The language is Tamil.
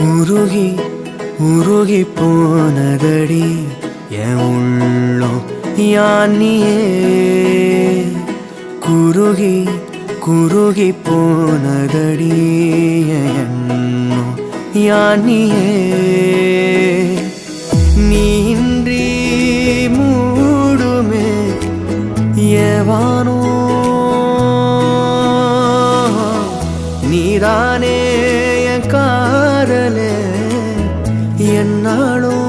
உருகி உருகி போனதடி என் உள்ளம் யானியே குருகி குருகி போனதடி என் எண்ணம் யானியே நீன்றி மூடுமே ஏவானோ நீதானே என் காதலே என்னாலும்